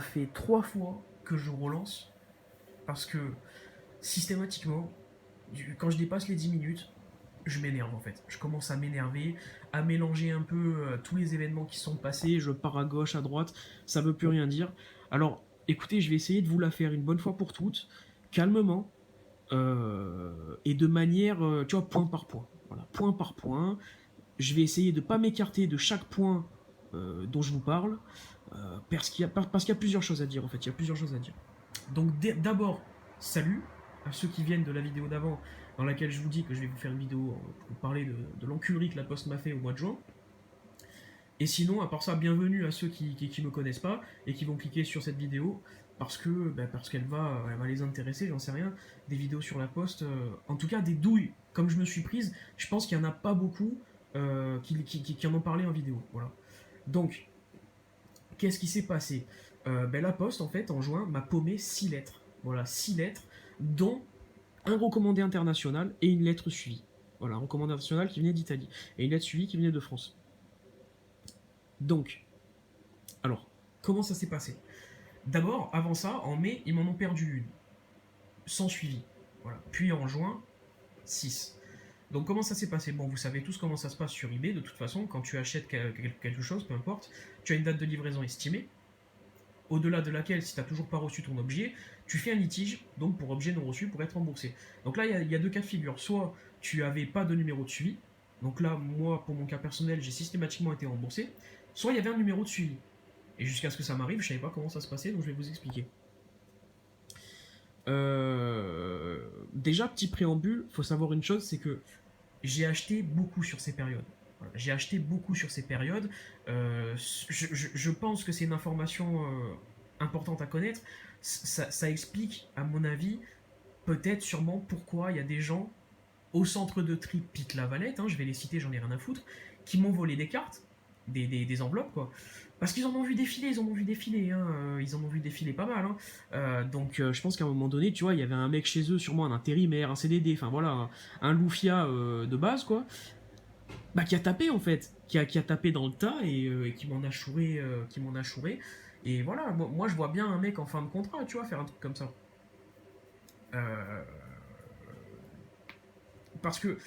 fait 3 fois que je relance parce que systématiquement, quand je dépasse les 10 minutes, je m'énerve en fait. Je commence à m'énerver, à mélanger un peu tous les événements qui sont passés, je pars à gauche, à droite, ça veut plus rien dire. Alors écoutez, je vais essayer de vous la faire une bonne fois pour toutes, calmement, et de manière, tu vois, point par point. Voilà, point par point. Je vais essayer de ne pas m'écarter de chaque point dont je vous parle, parce qu'il y a plusieurs choses à dire en fait. Il y a plusieurs choses à dire. Donc d'abord, salut à ceux qui viennent de la vidéo d'avant, dans laquelle je vous dis que je vais vous faire une vidéo pour vous parler de l'enculerie que la Poste m'a fait au mois de juin. Et sinon, à part ça, bienvenue à ceux qui me connaissent pas et qui vont cliquer sur cette vidéo parce qu'elle va les intéresser, j'en sais rien. Des vidéos sur la Poste, en tout cas des douilles, comme je me suis prise, je pense qu'il y en a pas beaucoup qui en ont parlé en vidéo. Voilà. Donc, qu'est-ce qui s'est passé? La Poste, en fait, en juin, m'a paumé 6 lettres. Voilà, 6 lettres, dont un recommandé international et une lettre suivie. Voilà, un recommandé international qui venait d'Italie et une lettre suivie qui venait de France. Donc, alors, comment ça s'est passé? D'abord, avant ça, en mai, ils m'en ont perdu une, sans suivi. Voilà. Puis en juin, 6. Donc comment ça s'est passé? Bon, vous savez tous comment ça se passe sur eBay, de toute façon, quand tu achètes quelque chose, peu importe, tu as une date de livraison estimée, au-delà de laquelle, si tu n'as toujours pas reçu ton objet, tu fais un litige, donc pour objet non reçu, pour être remboursé. Donc là, il y a deux cas de figure. Soit tu n'avais pas de numéro de suivi, donc là, moi, pour mon cas personnel, j'ai systématiquement été remboursé, soit il y avait un numéro de suivi. Et jusqu'à ce que ça m'arrive, je savais pas comment ça se passait, donc je vais vous expliquer. Déjà, petit préambule, faut savoir une chose, c'est que j'ai acheté beaucoup sur ces périodes. Voilà, j'ai acheté beaucoup sur ces périodes. Je pense que c'est une information importante à connaître. Ça explique, à mon avis, peut-être sûrement pourquoi il y a des gens au centre de tri Pic-la-Valette, hein, je vais les citer, j'en ai rien à foutre, qui m'ont volé des cartes, des enveloppes, quoi. Parce qu'ils en ont vu défiler, hein, ils en ont vu défiler pas mal. Hein. Donc je pense qu'à un moment donné, tu vois, il y avait un mec chez eux, sûrement un intérimaire, un CDD, enfin voilà, un loufia de base, quoi, bah, qui a tapé en fait, qui a tapé dans le tas et qui m'en a chouré, qui m'en a chouré. Et voilà, moi je vois bien un mec en fin de contrat, tu vois, faire un truc comme ça. Euh, Parce que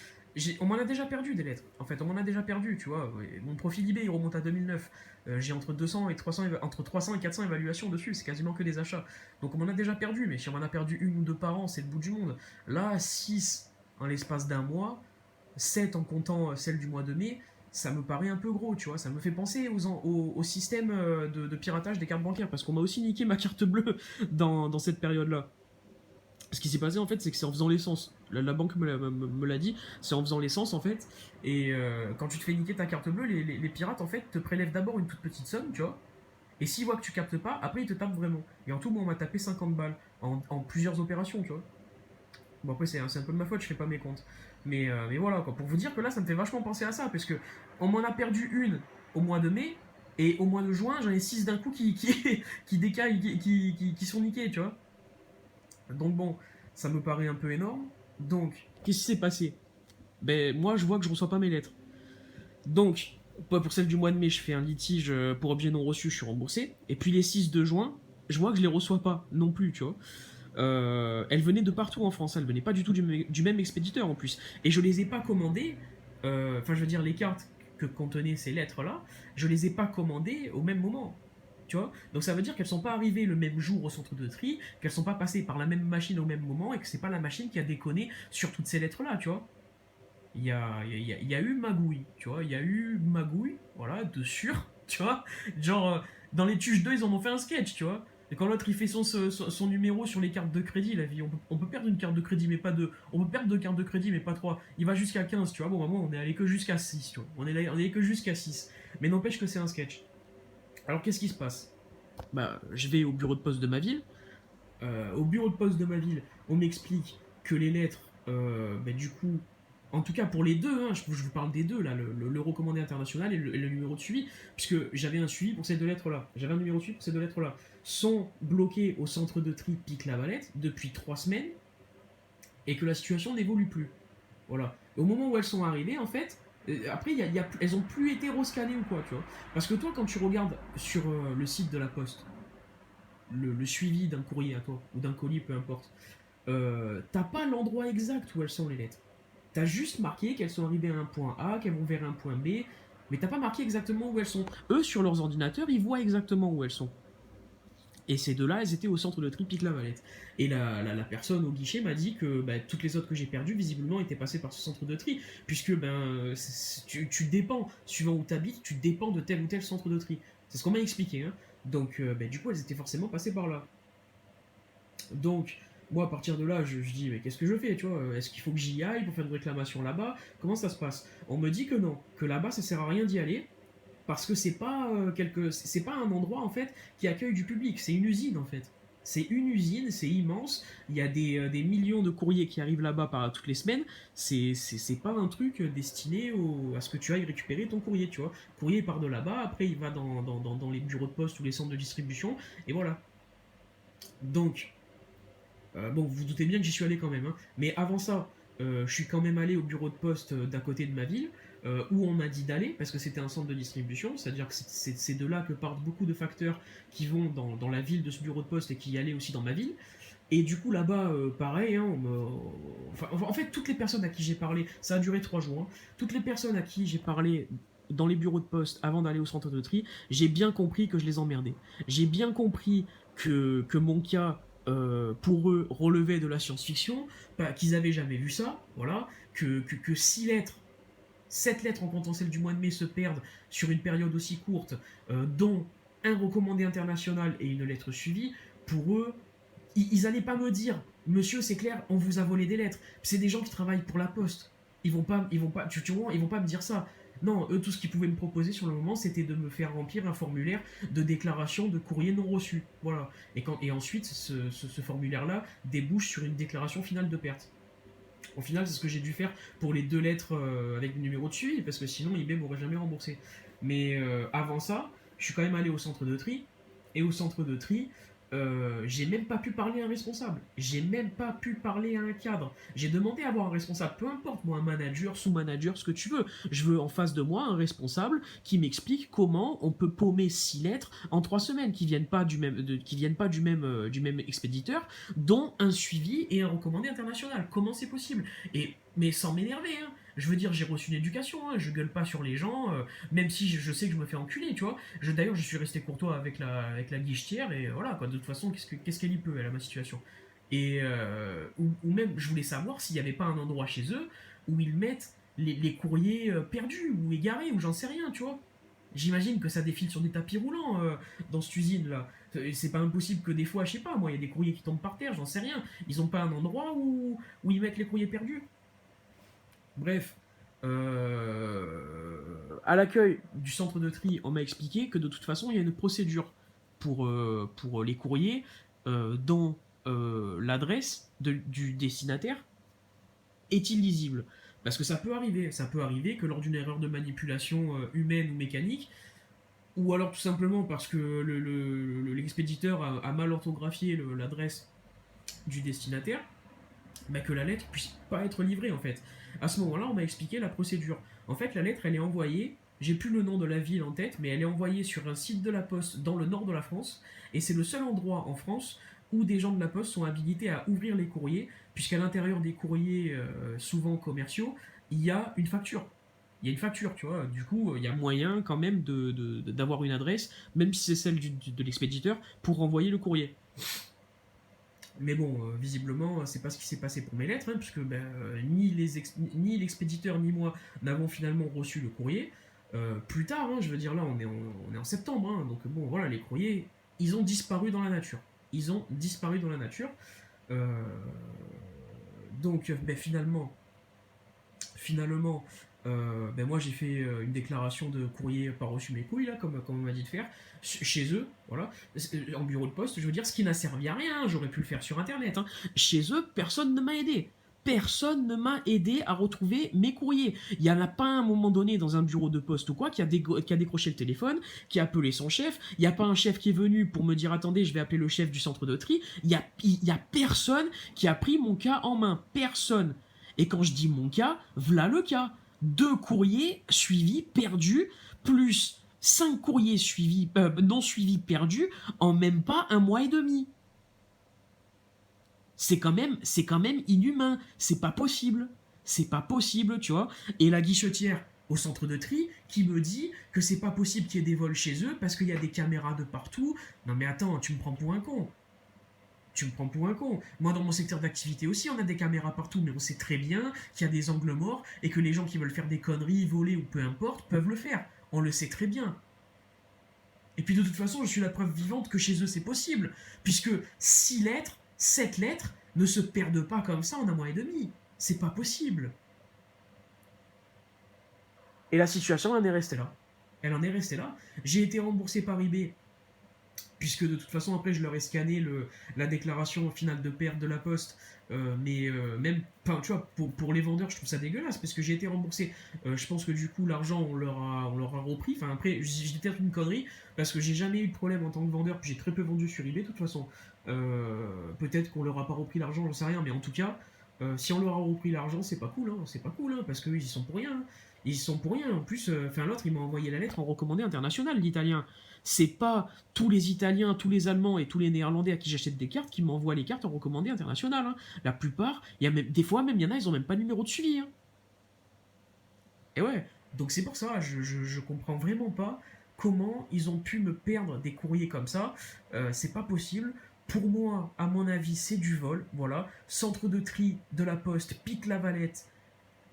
on m'en a déjà perdu des lettres. En fait, on m'en a déjà perdu, tu vois. Mon profil eBay, il remonte à 2009. J'ai entre 200 et 300, entre 300 et 400 évaluations dessus. C'est quasiment que des achats. Donc on m'en a déjà perdu. Mais si on m'en a perdu une ou deux par an, c'est le bout du monde. Là, 6 en l'espace d'un mois, 7 en comptant celle du mois de mai, ça me paraît un peu gros, tu vois. Ça me fait penser au système de piratage des cartes bancaires. Parce qu'on m'a aussi niqué ma carte bleue dans cette période-là. Ce qui s'est passé en fait, c'est que c'est en faisant l'essence. La banque me l'a dit, c'est en faisant l'essence en fait. Et quand tu te fais niquer ta carte bleue, les pirates en fait te prélèvent d'abord une toute petite somme, tu vois. Et s'ils voient que tu captes pas, après ils te tapent vraiment. Et en tout, moi on m'a tapé 50 balles en plusieurs opérations, tu vois. Bon, après c'est un peu de ma faute, je fais pas mes comptes. Mais voilà quoi, pour vous dire que là ça me fait vachement penser à ça, parce que on m'en a perdu une au mois de mai, et au mois de juin j'en ai 6 d'un coup qui décaillent, qui sont niqués, tu vois. Donc bon, ça me paraît un peu énorme. Donc, qu'est-ce qui s'est passé? Ben, moi, je vois que je reçois pas mes lettres. Donc, pour celle du mois de mai, je fais un litige pour objet non reçu, je suis remboursé. Et puis les 6 de juin, je vois que je les reçois pas non plus, tu vois. Elles venaient de partout en France, elles venaient pas du tout du même expéditeur en plus. Et je les ai pas commandées, enfin, je veux dire, les cartes que contenaient ces lettres-là, je les ai pas commandées au même moment. Tu vois. Donc ça veut dire qu'elles sont pas arrivées le même jour au centre de tri, qu'elles sont pas passées par la même machine au même moment et que c'est pas la machine qui a déconné sur toutes ces lettres-là, tu vois. Il y a eu magouille, tu vois. Il y a eu magouille, voilà, de sûr, tu vois. Genre, dans les Tuches 2, ils en ont fait un sketch, tu vois. Et quand l'autre il fait son numéro sur les cartes de crédit, la vie, on peut perdre une carte de crédit, mais pas deux. On peut perdre deux cartes de crédit, mais pas trois. Il va jusqu'à 15, tu vois. Bon, vraiment, on est allé que jusqu'à 6, tu vois. On est allé que jusqu'à 6. Mais n'empêche que c'est un sketch. Alors, qu'est-ce qui se passe? Bah, je vais au bureau de poste de ma ville. Au bureau de poste de ma ville, on m'explique que les lettres, du coup, en tout cas pour les deux, hein, je vous parle des deux, là, le recommandé international et le numéro de suivi, puisque j'avais un suivi pour ces deux lettres-là, j'avais un numéro de suivi pour ces deux lettres-là, sont bloqués au centre de tri Pic-la-Valette depuis 3 semaines et que la situation n'évolue plus. Voilà. Et au moment où elles sont arrivées, en fait, après, elles ont plus été rescannées ou quoi, tu vois. Parce que toi, quand tu regardes sur le site de la Poste, le suivi d'un courrier à toi, ou d'un colis, peu importe, t'as pas l'endroit exact où elles sont les lettres. T'as juste marqué qu'elles sont arrivées à un point A, qu'elles vont vers un point B, mais t'as pas marqué exactement où elles sont. Eux, sur leurs ordinateurs, ils voient exactement où elles sont. Et ces deux-là, elles étaient au centre de tri Pic-la-Valette. Et la personne au guichet m'a dit que bah, toutes les autres que j'ai perdues, visiblement, étaient passées par ce centre de tri. Puisque ben, tu dépends, suivant où tu habites, tu dépends de tel ou tel centre de tri. C'est ce qu'on m'a expliqué. Hein. Donc, ben, du coup, elles étaient forcément passées par là. Donc, moi, à partir de là, je dis, mais qu'est-ce que je fais, tu vois? Est-ce qu'il faut que j'y aille pour faire une réclamation là-bas? Comment ça se passe? On me dit que non, que là-bas, ça sert à rien d'y aller, parce que c'est pas un endroit, en fait, qui accueille du public, c'est une usine, en fait. C'est une usine, c'est immense, il y a des millions de courriers qui arrivent là-bas toutes les semaines, c'est pas un truc destiné à ce que tu ailles récupérer ton courrier, tu vois. Le courrier part de là-bas, après il va dans les bureaux de poste ou les centres de distribution, et voilà. Donc, bon, vous vous doutez bien que j'y suis allé quand même, hein. Mais avant ça, je suis quand même allé au bureau de poste d'à côté de ma ville, où on m'a dit d'aller, parce que c'était un centre de distribution, c'est-à-dire que c'est de là que partent beaucoup de facteurs qui vont dans la ville de ce bureau de poste et qui allaient aussi dans ma ville. Et du coup, là-bas, pareil, hein, enfin, en fait, toutes les personnes à qui j'ai parlé, ça a duré 3 jours, hein. Toutes les personnes à qui j'ai parlé dans les bureaux de poste avant d'aller au centre de tri, j'ai bien compris que je les emmerdais. J'ai bien compris que mon cas, pour eux, relevait de la science-fiction, bah, qu'ils avaient jamais vu ça, voilà, que 6 lettres, 7 lettres en comptant celle du mois de mai se perdent sur une période aussi courte, dont un recommandé international et une lettre suivie, pour eux, ils allaient pas me dire, monsieur, c'est clair, on vous a volé des lettres. C'est des gens qui travaillent pour la poste. Ils vont pas, tu vois, ils vont pas me dire ça. Non, eux, tout ce qu'ils pouvaient me proposer sur le moment, c'était de me faire remplir un formulaire de déclaration de courrier non reçu. Voilà. Et ensuite, ce formulaire-là débouche sur une déclaration finale de perte. Au final, c'est ce que j'ai dû faire pour les 2 lettres avec le numéro de suivi, parce que sinon, eBay m'aurait jamais remboursé. Mais avant ça, je suis quand même allé au centre de tri, et au centre de tri, j'ai même pas pu parler à un responsable. J'ai même pas pu parler à un cadre. J'ai demandé à avoir un responsable, peu importe, moi, un manager, sous-manager, ce que tu veux. Je veux en face de moi un responsable qui m'explique comment on peut paumer 6 lettres en 3 semaines, qui viennent pas qui viennent pas du même expéditeur, dont un suivi et un recommandé international. Comment c'est possible? Mais sans m'énerver, hein. Je veux dire, j'ai reçu une éducation, hein. Je gueule pas sur les gens, même si je sais que je me fais enculer, tu vois. D'ailleurs, je suis resté courtois avec la guichetière, et voilà, quoi. De toute façon, qu'est-ce qu'elle y peut, elle, à ma situation. Et, ou même, je voulais savoir s'il n'y avait pas un endroit chez eux où ils mettent les courriers perdus, ou égarés, ou j'en sais rien, tu vois. J'imagine que ça défile sur des tapis roulants dans cette usine-là. C'est pas impossible que des fois, je sais pas, moi, il y a des courriers qui tombent par terre, j'en sais rien. Ils ont pas un endroit où ils mettent les courriers perdus. Bref, à l'accueil du centre de tri, on m'a expliqué que de toute façon, il y a une procédure pour les courriers dont l'adresse du destinataire est illisible. Parce que ça peut arriver que lors d'une erreur de manipulation humaine ou mécanique, ou alors tout simplement parce que l'expéditeur a mal orthographié l'adresse du destinataire, bah, que la lettre puisse pas être livrée en fait. À ce moment-là, on m'a expliqué la procédure. En fait, la lettre, elle est envoyée, j'ai plus le nom de la ville en tête, mais elle est envoyée sur un site de la Poste dans le nord de la France, et c'est le seul endroit en France où des gens de la Poste sont habilités à ouvrir les courriers, puisqu'à l'intérieur des courriers, souvent commerciaux, il y a une facture. Il y a une facture, tu vois. Du coup, il y a moyen quand même d'avoir une adresse, même si c'est celle de l'expéditeur, pour renvoyer le courrier. Mais bon, visiblement, c'est pas ce qui s'est passé pour mes lettres, hein, puisque ben, ni l'expéditeur ni moi n'avons finalement reçu le courrier. Plus tard, hein, je veux dire, là, on est en septembre, hein, donc bon, voilà, les courriers, ils ont disparu dans la nature. Ils ont disparu dans la nature. Euh, donc, ben, finalement, ben moi j'ai fait une déclaration de courrier pas reçu mes couilles, là, comme on m'a dit de faire, chez eux, voilà, en bureau de poste, je veux dire, ce qui n'a servi à rien, j'aurais pu le faire sur internet, hein. Chez eux, personne ne m'a aidé. Personne ne m'a aidé à retrouver mes courriers. Il n'y en a pas un moment donné dans un bureau de poste ou quoi qui a décroché le téléphone, qui a appelé son chef. Il n'y a pas un chef qui est venu pour me dire attendez, je vais appeler le chef du centre de tri. Il y a personne qui a pris mon cas en main. Personne. Et quand je dis mon cas, voilà le cas. 2 courriers suivis, perdus, plus 5 courriers non suivis perdus en même pas un mois et demi. C'est quand même inhumain. C'est pas possible. C'est pas possible, tu vois. Et la guichetière au centre de tri qui me dit que c'est pas possible qu'il y ait des vols chez eux parce qu'il y a des caméras de partout. Non mais attends, tu me prends pour un con. Tu me prends pour un con. Moi, dans mon secteur d'activité aussi, on a des caméras partout, mais on sait très bien qu'il y a des angles morts et que les gens qui veulent faire des conneries, voler ou peu importe, peuvent le faire. On le sait très bien. Et puis de toute façon, je suis la preuve vivante que chez eux c'est possible, puisque 6 lettres, 7 lettres ne se perdent pas comme ça en un mois et demi. C'est pas possible. Et la situation en est restée là. Elle en est restée là. J'ai été remboursé par eBay puisque de toute façon après je leur ai scanné la déclaration finale de perte de la poste, même, enfin tu vois, pour les vendeurs je trouve ça dégueulasse parce que j'ai été remboursé. Je pense que du coup l'argent on leur a repris, enfin après j'ai peut-être une connerie parce que j'ai jamais eu de problème en tant que vendeur, puis j'ai très peu vendu sur eBay de toute façon. Peut-être qu'on leur a pas repris l'argent, j'en sais rien, mais en tout cas si on leur a repris l'argent c'est pas cool, hein, c'est pas cool, hein, parce qu'ils y sont pour rien, hein. Ils y sont pour rien. En plus, l'autre, il m'a envoyé la lettre en recommandé international, l'italien. C'est pas tous les Italiens, tous les Allemands et tous les Néerlandais à qui j'achète des cartes qui m'envoient les cartes en recommandé international, hein. La plupart, il y a même, des fois même, il y en a, ils ont même pas de numéro de suivi, hein. Et ouais, donc c'est pour ça, je comprends vraiment pas comment ils ont pu me perdre des courriers comme ça. C'est pas possible. Pour moi, à mon avis, c'est du vol. Voilà. Centre de tri de la poste, Pique-la-Valette.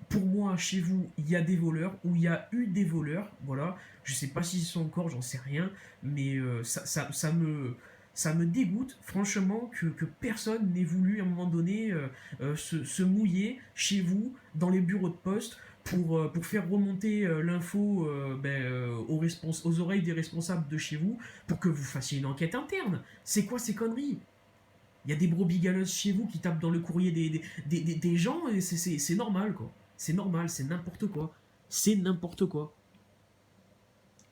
Pour moi, chez vous, il y a des voleurs, ou il y a eu des voleurs. Voilà. Je sais pas s'ils sont encore, j'en sais rien. Mais ça me dégoûte, franchement, que personne n'ait voulu, à un moment donné, se mouiller chez vous, dans les bureaux de poste, pour faire remonter l'info aux oreilles des responsables de chez vous, pour que vous fassiez une enquête interne. C'est quoi ces conneries? Il y a des brebis galeuses chez vous qui tapent dans le courrier des gens, et c'est normal, quoi. C'est normal, c'est n'importe quoi. C'est n'importe quoi.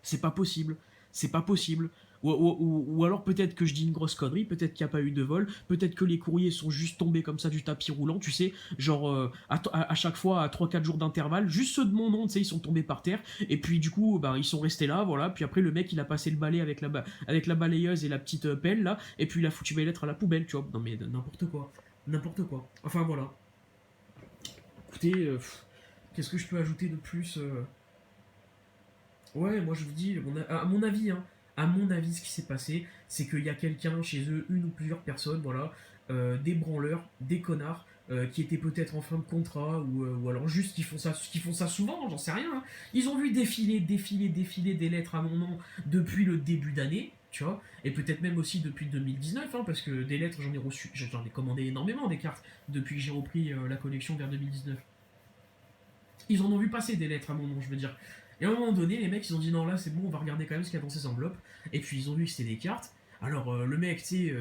C'est pas possible. C'est pas possible. Ou alors peut-être que je dis une grosse connerie, peut-être qu'il n'y a pas eu de vol, peut-être que les courriers sont juste tombés comme ça du tapis roulant, tu sais, genre à chaque fois à 3 4 jours d'intervalle, juste ceux de mon nom, tu sais, ils sont tombés par terre, et puis du coup, bah, ils sont restés là, voilà, puis après le mec il a passé le balai avec la balayeuse et la petite pelle là, et puis il a foutu mes lettres à la poubelle, tu vois, non mais N'importe quoi. N'importe quoi. Enfin voilà. Écoutez, qu'est-ce que je peux ajouter de plus? Ouais, moi je vous dis, à mon avis, hein, à mon avis, ce qui s'est passé, c'est qu'il y a quelqu'un chez eux, une ou plusieurs personnes, voilà, des branleurs, des connards, qui étaient peut-être en fin de contrat, ou alors juste qui font ça souvent, j'en sais rien, hein. Ils ont vu défiler des lettres à mon nom depuis le début d'année, tu vois, et peut-être même aussi depuis 2019, hein, parce que des lettres, j'en ai commandé énormément des cartes depuis que j'ai repris la collection vers 2019. Ils en ont vu passer des lettres à mon nom, je veux dire. Et à un moment donné, les mecs, ils ont dit non, là, c'est bon, on va regarder quand même ce qu'il y a dans ces enveloppes. Et puis, ils ont vu que c'était des cartes. Alors, le mec, tu sais,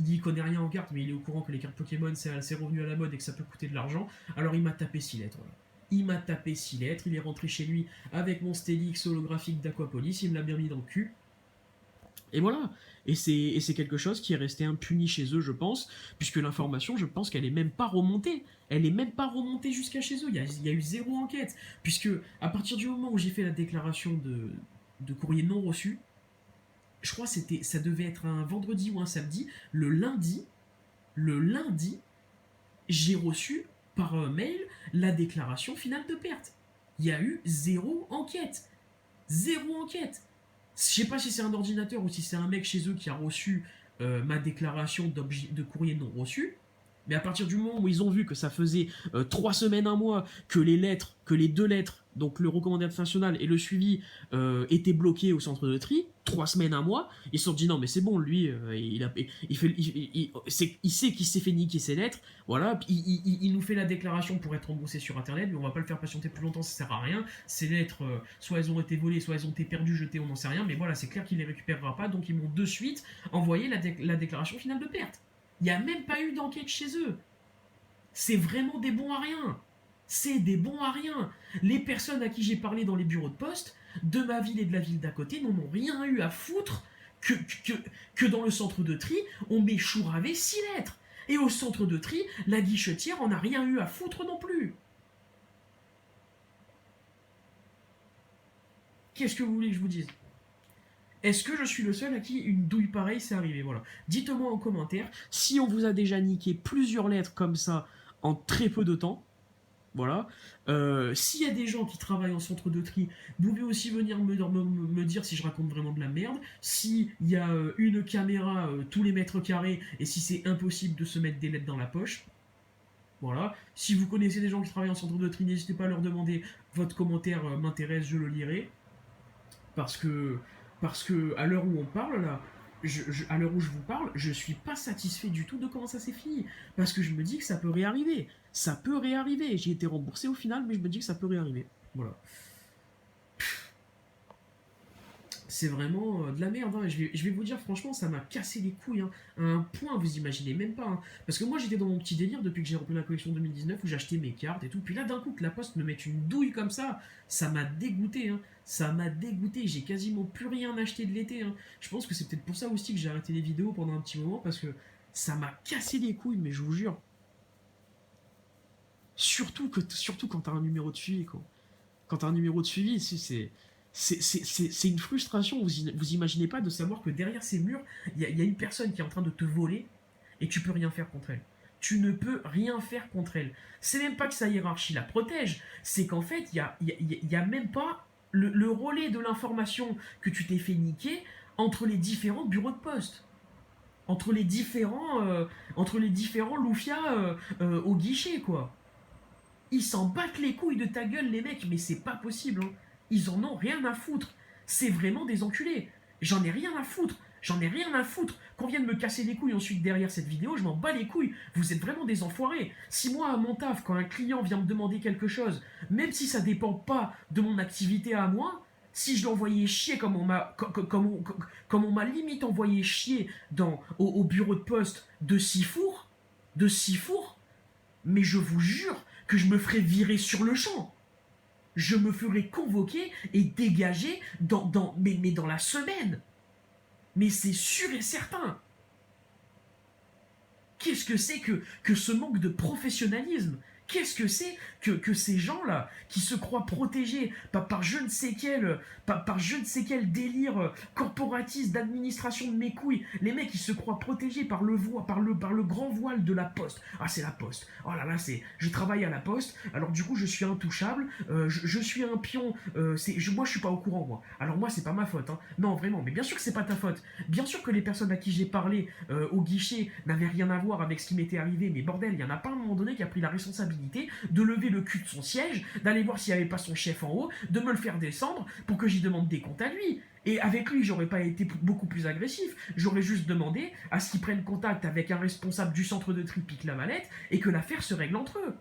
il connaît rien en cartes, mais il est au courant que les cartes Pokémon, c'est revenu à la mode et que ça peut coûter de l'argent. Alors, il m'a tapé 6 lettres, voilà. Il m'a tapé 6 lettres, il est rentré chez lui avec mon Stélix holographique d'Aquapolis, il me l'a bien mis dans le cul. et voilà. Et c'est quelque chose qui est resté impuni chez eux, je pense, puisque l'information, je pense qu'elle est même pas remontée. Elle est même pas remontée jusqu'à chez eux. Il y a eu zéro enquête. Puisque, à partir du moment où j'ai fait la déclaration de courrier non reçu, je crois que ça devait être un vendredi ou un samedi, le lundi, j'ai reçu par mail la déclaration finale de perte. Il y a eu zéro enquête. Zéro enquête. Je sais pas si c'est un ordinateur ou si c'est un mec chez eux qui a reçu ma déclaration de courrier non reçu. Mais à partir du moment où ils ont vu que ça faisait 3 semaines, un mois, que les 2 lettres, donc le recommandé international et le suivi, étaient bloqués au centre de tri, 3 semaines, un mois, ils se sont dit non mais c'est bon, lui, il sait qu'il s'est fait niquer ses lettres, voilà, il nous fait la déclaration pour être remboursé sur internet, mais on va pas le faire patienter plus longtemps, ça sert à rien. Ces lettres, soit elles ont été volées, soit elles ont été perdues, jetées, on n'en sait rien, mais voilà, c'est clair qu'il les récupérera pas, donc ils m'ont de suite envoyé la déclaration finale de perte. Il n'y a même pas eu d'enquête chez eux. C'est vraiment des bons à rien. C'est des bons à rien. Les personnes à qui j'ai parlé dans les bureaux de poste, de ma ville et de la ville d'à côté, n'en ont rien eu à foutre que dans le centre de tri, on m'échouravait 6 lettres. Et au centre de tri, la guichetière en a rien eu à foutre non plus. Qu'est-ce que vous voulez que je vous dise? Est-ce que je suis le seul à qui une douille pareille s'est arrivée? Voilà. Dites-moi en commentaire si on vous a déjà niqué plusieurs lettres comme ça en très peu de temps. Voilà. S'il y a des gens qui travaillent en centre de tri, vous pouvez aussi venir me dire si je raconte vraiment de la merde. S'il y a une caméra tous les mètres carrés et si c'est impossible de se mettre des lettres dans la poche. Voilà. Si vous connaissez des gens qui travaillent en centre de tri, n'hésitez pas à leur demander. Votre commentaire m'intéresse, je le lirai. Parce que, parce que à l'heure où on parle là, à l'heure où je vous parle, je suis pas satisfait du tout de comment ça s'est fini. Parce que je me dis que ça peut réarriver. Ça peut réarriver. J'ai été remboursé au final, mais je me dis que ça peut réarriver. Voilà. C'est vraiment de la merde. Hein. Je vais vous dire, franchement, ça m'a cassé les couilles. Hein. À un point, vous imaginez même pas. Hein. Parce que moi, j'étais dans mon petit délire depuis que j'ai repris la collection 2019 où j'achetais mes cartes et tout. Puis là, d'un coup, que la poste me mette une douille comme ça m'a dégoûté. Hein. Ça m'a dégoûté. J'ai quasiment plus rien acheté de l'été. Hein. Je pense que c'est peut-être pour ça aussi que j'ai arrêté les vidéos pendant un petit moment parce que ça m'a cassé les couilles, mais je vous jure. Surtout quand t'as un numéro de suivi, quoi. Quand t'as un numéro de suivi, c'est une frustration. Vous imaginez pas de savoir que derrière ces murs, il y a une personne qui est en train de te voler et tu peux rien faire contre elle. Tu ne peux rien faire contre elle. C'est même pas que sa hiérarchie la protège, c'est qu'en fait, il y a même pas le relais de l'information que tu t'es fait niquer entre les différents bureaux de poste. Entre les différents loufias au guichet, quoi. Ils s'en battent les couilles de ta gueule, les mecs, mais c'est pas possible. Hein. Ils en ont rien à foutre. C'est vraiment des enculés. J'en ai rien à foutre. J'en ai rien à foutre qu'on vienne me casser les couilles ensuite derrière cette vidéo, je m'en bats les couilles. Vous êtes vraiment des enfoirés. Si moi, à mon taf, quand un client vient me demander quelque chose, même si ça dépend pas de mon activité à moi, si je l'envoyais chier comme on m'a limite envoyé chier au bureau de poste de Sifour, mais je vous jure que je me ferai virer sur le champ. Je me ferai convoquer et dégager mais dans la semaine. Mais c'est sûr et certain. Qu'est-ce que c'est que ce manque de professionnalisme? Qu'est-ce que c'est que ces gens-là, qui se croient protégés par je ne sais quel délire corporatiste d'administration de mes couilles, les mecs qui se croient protégés par le grand voile de la poste. Ah, c'est la poste. Oh là là, je travaille à la poste, alors du coup je suis intouchable, je suis un pion, moi je suis pas au courant, moi. Alors moi c'est pas ma faute, hein. Non, vraiment, mais bien sûr que c'est pas ta faute. Bien sûr que les personnes à qui j'ai parlé au guichet n'avaient rien à voir avec ce qui m'était arrivé, mais bordel, il y en a pas à un moment donné qui a pris la responsabilité de lever le cul de son siège, d'aller voir s'il n'y avait pas son chef en haut, de me le faire descendre pour que j'y demande des comptes à lui. Et avec lui, j'aurais pas été beaucoup plus agressif. J'aurais juste demandé à ce qu'ils prennent contact avec un responsable du centre de tri Pic-la-Valette et que l'affaire se règle entre eux.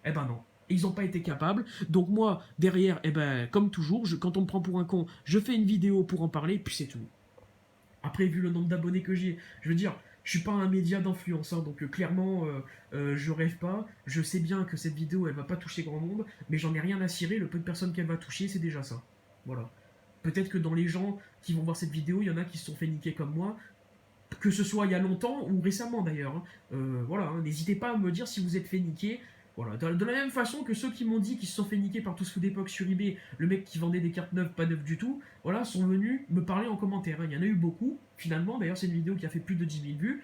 Eh ben non. Ils n'ont pas été capables. Donc moi, derrière, eh ben, comme toujours, quand on me prend pour un con, je fais une vidéo pour en parler, puis c'est tout. Après, vu le nombre d'abonnés que j'ai, je veux dire, je suis pas un média d'influenceur, donc clairement, je rêve pas. Je sais bien que cette vidéo, elle va pas toucher grand monde, mais j'en ai rien à cirer. Le peu de personnes qu'elle va toucher, c'est déjà ça. Voilà. Peut-être que dans les gens qui vont voir cette vidéo, il y en a qui se sont fait niquer comme moi, que ce soit il y a longtemps ou récemment d'ailleurs. Hein. Voilà, hein. N'hésitez pas à me dire si vous êtes fait niquer. Voilà. De la même façon que ceux qui m'ont dit qu'ils se sont fait niquer par Tous Fous d'époque sur eBay, le mec qui vendait des cartes neuves, pas neuves du tout, voilà, sont venus me parler en commentaire. Hein. Il y en a eu beaucoup, finalement. D'ailleurs, c'est une vidéo qui a fait plus de 10 000 vues.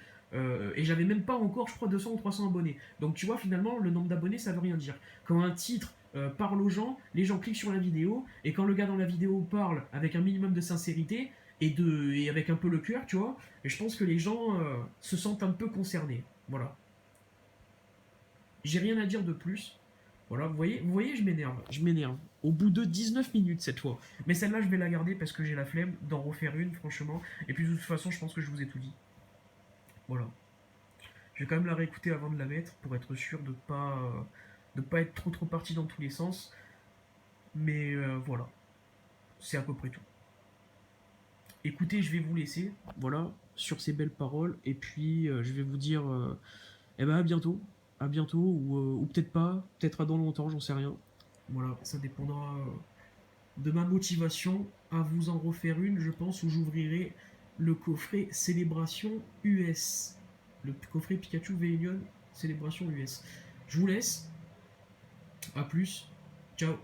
Et j'avais même pas encore, je crois, 200 ou 300 abonnés. Donc tu vois, finalement, le nombre d'abonnés, ça veut rien dire. Quand un titre parle aux gens, les gens cliquent sur la vidéo, et quand le gars dans la vidéo parle avec un minimum de sincérité, et avec un peu le cœur, tu vois, et je pense que les gens se sentent un peu concernés. Voilà. J'ai rien à dire de plus. Voilà, vous voyez, je m'énerve. Je m'énerve. Au bout de 19 minutes cette fois. Mais celle-là, je vais la garder parce que j'ai la flemme d'en refaire une, franchement. Et puis de toute façon, je pense que je vous ai tout dit. Voilà. Je vais quand même la réécouter avant de la mettre pour être sûr de pas être trop parti dans tous les sens. Mais voilà. C'est à peu près tout. Écoutez, je vais vous laisser. Voilà. Sur ces belles paroles. Et puis, je vais vous dire eh ben à bientôt. À bientôt. Ou peut-être pas. Peut-être à dans longtemps, j'en sais rien. Voilà. Ça dépendra de ma motivation à vous en refaire une, je pense, où j'ouvrirai le coffret Célébration US. Le coffret Pikachu Veillion Célébration US. Je vous laisse. A plus. Ciao.